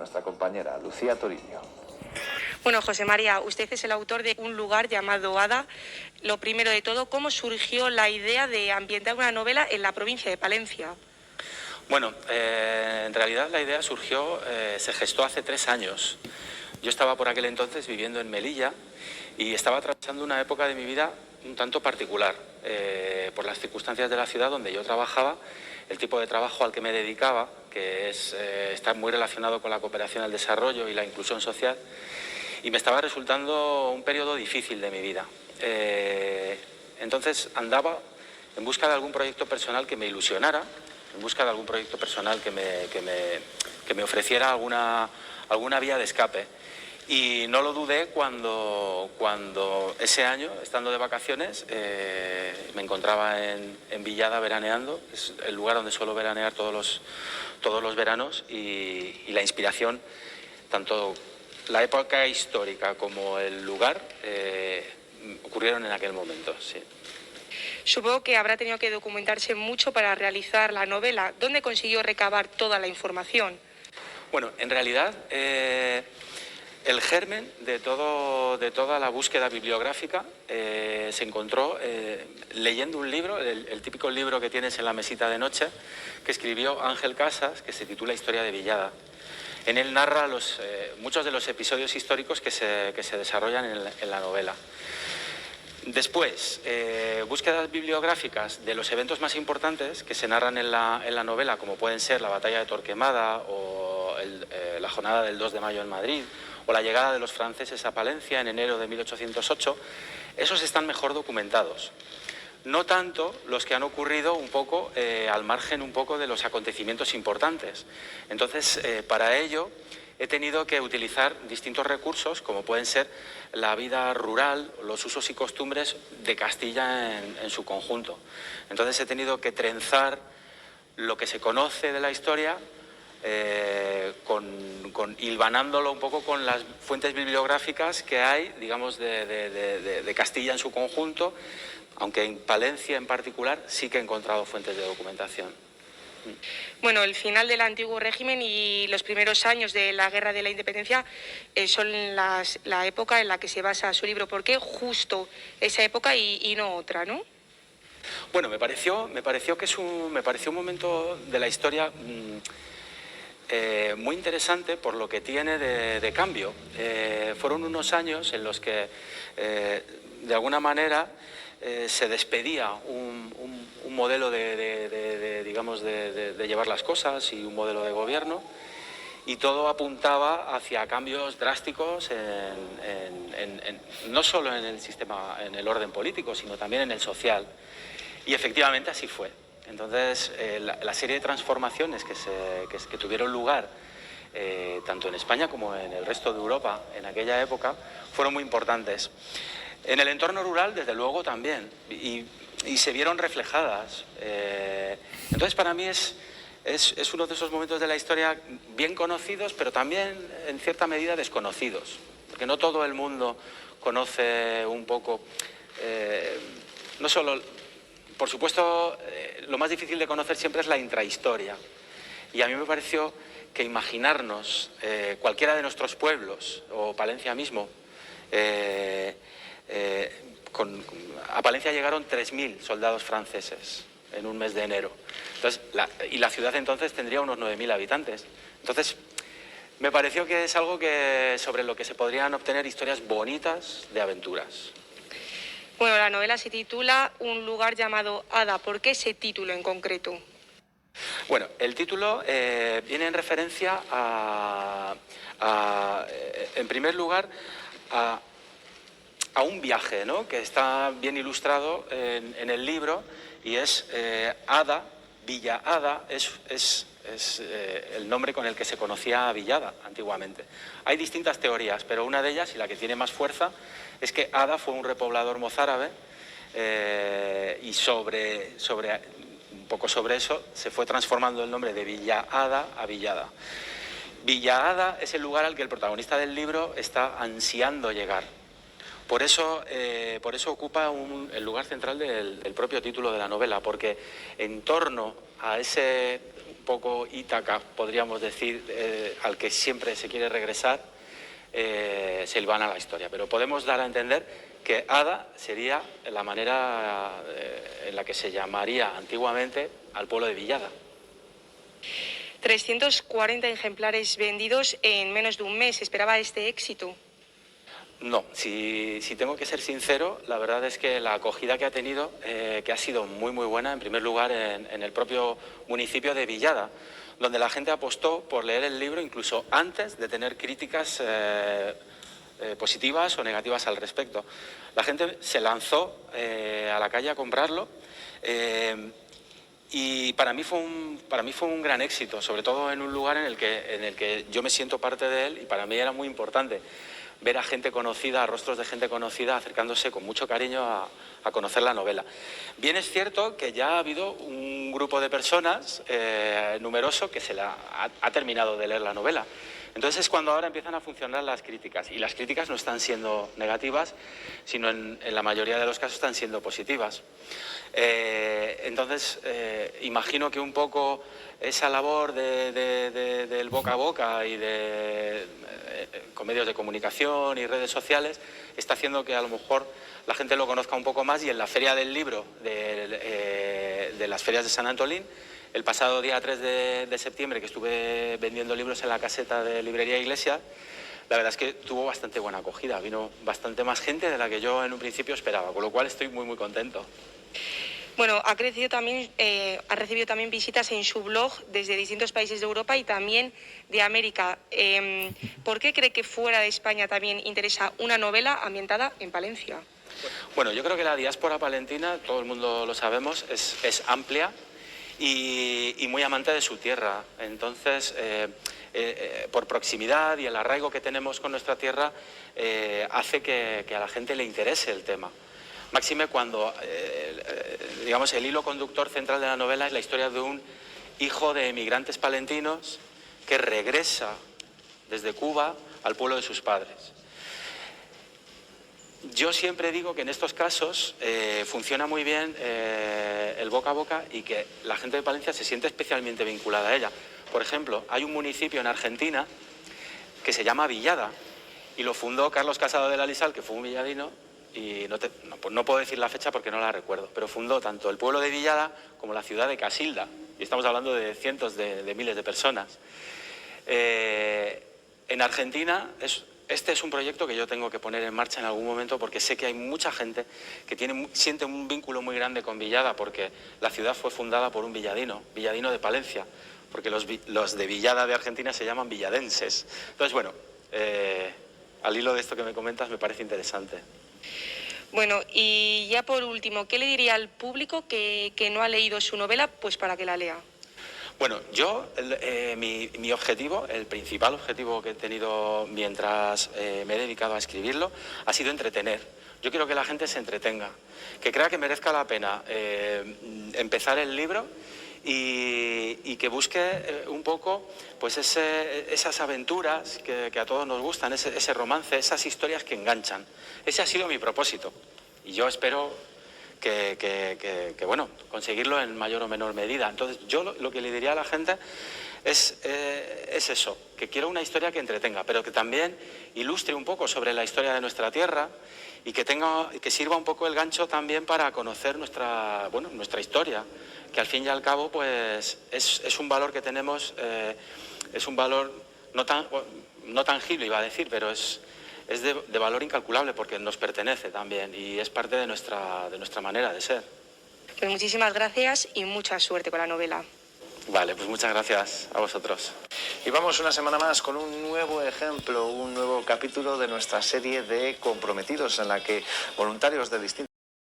nuestra compañera Lucía Toriño. Bueno, José María, usted es el autor de Un lugar llamado Ada. Lo primero de todo, ¿cómo surgió la idea de ambientar una novela en la provincia de Palencia? Bueno, en realidad la idea surgió, se gestó hace 3 años. Yo estaba por aquel entonces viviendo en Melilla y estaba atravesando una época de mi vida un tanto particular, por las circunstancias de la ciudad donde yo trabajaba, el tipo de trabajo al que me dedicaba, que está muy relacionado con la cooperación al desarrollo y la inclusión social, y me estaba resultando un periodo difícil de mi vida. Entonces andaba en busca de algún proyecto personal que me ilusionara, en busca de algún proyecto personal que me ofreciera alguna vía de escape. Y no lo dudé cuando ese año, estando de vacaciones, me encontraba en Villada veraneando. Es el lugar donde suelo veranear todos los veranos, y la inspiración, tanto la época histórica como el lugar, ocurrieron en aquel momento, sí. Supongo que habrá tenido que documentarse mucho para realizar la novela. ¿Dónde consiguió recabar toda la información? Bueno, en realidad, el germen de toda la búsqueda bibliográfica se encontró leyendo un libro, el típico libro que tienes en la mesita de noche, que escribió Ángel Casas, que se titula Historia de Villada. En él narra muchos de los episodios históricos que se desarrollan en la novela. Después, búsquedas bibliográficas de los eventos más importantes que se narran en la novela, como pueden ser la batalla de Torquemada o la jornada del 2 de mayo en Madrid, o la llegada de los franceses a Palencia en enero de 1808, esos están mejor documentados. No tanto los que han ocurrido un poco al margen un poco de los acontecimientos importantes. Entonces, para ello he tenido que utilizar distintos recursos, como pueden ser la vida rural, los usos y costumbres de Castilla en su conjunto. Entonces he tenido que trenzar lo que se conoce de la historia, hilvanándolo un poco con las fuentes bibliográficas que hay, digamos, de Castilla en su conjunto, aunque en Palencia en particular sí que he encontrado fuentes de documentación. Bueno, el final del antiguo régimen y los primeros años de la Guerra de la Independencia son la época en la que se basa su libro. ¿Por qué justo esa época y no otra, no? Bueno, me pareció un momento de la historia muy interesante por lo que tiene de cambio. Fueron unos años en los que, de alguna manera, se despedía un modelo digamos, de llevar las cosas y un modelo de gobierno, y todo apuntaba hacia cambios drásticos no solo en el sistema, en el orden político, sino también en el social. Y efectivamente así fue. Entonces, la serie de transformaciones que tuvieron lugar tanto en España como en el resto de Europa en aquella época fueron muy importantes. En el entorno rural, desde luego, también, y se vieron reflejadas. Entonces, para mí es uno de esos momentos de la historia bien conocidos, pero también, en cierta medida, desconocidos. Porque no todo el mundo conoce un poco, no solo, por supuesto, lo más difícil de conocer siempre es la intrahistoria. Y a mí me pareció que imaginarnos cualquiera de nuestros pueblos, o Palencia mismo, a Palencia llegaron 3.000 soldados franceses en un mes de enero. Entonces, la ciudad entonces tendría unos 9.000 habitantes. Entonces, me pareció que es algo sobre lo que se podrían obtener historias bonitas de aventuras. Bueno, la novela se titula Un lugar llamado Ada. ¿Por qué ese título en concreto? Bueno, el título viene en referencia en primer lugar, a un viaje, ¿no?, que está bien ilustrado en el libro, y es Ada, Villa Ada, es el nombre con el que se conocía a Villada antiguamente. Hay distintas teorías, pero una de ellas, y la que tiene más fuerza, es que Ada fue un repoblador mozárabe, y un poco sobre eso se fue transformando el nombre de Villa Ada a Villada. Villa Ada es el lugar al que el protagonista del libro está ansiando llegar. Por eso ocupa el lugar central del propio título de la novela, porque en torno a ese poco Ítaca, podríamos decir, al que siempre se quiere regresar, se hilvana la historia. Pero podemos dar a entender que Ada sería la manera en la que se llamaría antiguamente al pueblo de Villada. 340 ejemplares vendidos en menos de un mes. ¿Esperaba este éxito? No, si tengo que ser sincero, la verdad es que la acogida que ha tenido, que ha sido muy buena, en primer lugar en el propio municipio de Villada, donde la gente apostó por leer el libro incluso antes de tener críticas positivas o negativas al respecto. La gente se lanzó a la calle a comprarlo y para mí fue un gran éxito, sobre todo en un lugar en el que yo me siento parte de él, y para mí era muy importante ver a gente conocida, a rostros de gente conocida acercándose con mucho cariño a conocer la novela. Bien es cierto que ya ha habido un grupo de personas numeroso que ha terminado de leer la novela. Entonces es cuando ahora empiezan a funcionar las críticas, y las críticas no están siendo negativas, sino en la mayoría de los casos están siendo positivas. Entonces imagino que un poco esa labor del boca a boca y con medios de comunicación y redes sociales está haciendo que a lo mejor la gente lo conozca un poco más, y en la Feria del Libro de las ferias de San Antolín, el pasado día 3 de septiembre, que estuve vendiendo libros en la caseta de Librería Iglesia, la verdad es que tuvo bastante buena acogida, vino bastante más gente de la que yo en un principio esperaba, con lo cual estoy muy contento. Bueno, ha recibido también visitas en su blog desde distintos países de Europa y también de América. ¿Por qué cree que fuera de España también interesa una novela ambientada en Palencia? Bueno, yo creo que la diáspora palentina, todo el mundo lo sabemos, es amplia y muy amante de su tierra. Entonces, por proximidad y el arraigo que tenemos con nuestra tierra, hace que a la gente le interese el tema. Máxime cuando, digamos, el hilo conductor central de la novela es la historia de un hijo de emigrantes palentinos que regresa desde Cuba al pueblo de sus padres. Yo siempre digo que en estos casos funciona muy bien el boca a boca, y que la gente de Palencia se siente especialmente vinculada a ella. Por ejemplo, hay un municipio en Argentina que se llama Villada, y lo fundó Carlos Casado de la Lisal, que fue un villadino, y no puedo decir la fecha porque no la recuerdo, pero fundó tanto el pueblo de Villada como la ciudad de Casilda, y estamos hablando de cientos de miles de personas. En Argentina este es un proyecto que yo tengo que poner en marcha en algún momento, porque sé que hay mucha gente que siente un vínculo muy grande con Villada, porque la ciudad fue fundada por un villadino de Palencia, porque los de Villada de Argentina se llaman villadenses. Entonces, bueno, al hilo de esto que me comentas, me parece interesante. Bueno, y ya por último, ¿qué le diría al público que no ha leído su novela, pues para que la lea? Bueno, yo, mi objetivo, el principal objetivo que he tenido mientras me he dedicado a escribirlo, ha sido entretener. Yo quiero que la gente se entretenga, que crea que merezca la pena empezar el libro, y que busque un poco pues esas aventuras que a todos nos gustan, ese romance, esas historias que enganchan. Ese ha sido mi propósito, y yo espero que bueno, conseguirlo en mayor o menor medida. Entonces yo lo que le diría a la gente es eso, que quiero una historia que entretenga, pero que también ilustre un poco sobre la historia de nuestra tierra, y que sirva un poco el gancho también para conocer nuestra historia, que al fin y al cabo pues es un valor que tenemos, es un valor no tangible, iba a decir, pero es de valor incalculable, porque nos pertenece también y es parte de nuestra manera de ser. Pues muchísimas gracias y mucha suerte con la novela. Vale, pues muchas gracias a vosotros. Y vamos una semana más con un nuevo ejemplo, un nuevo capítulo de nuestra serie de Comprometidos, en la que voluntarios de distintos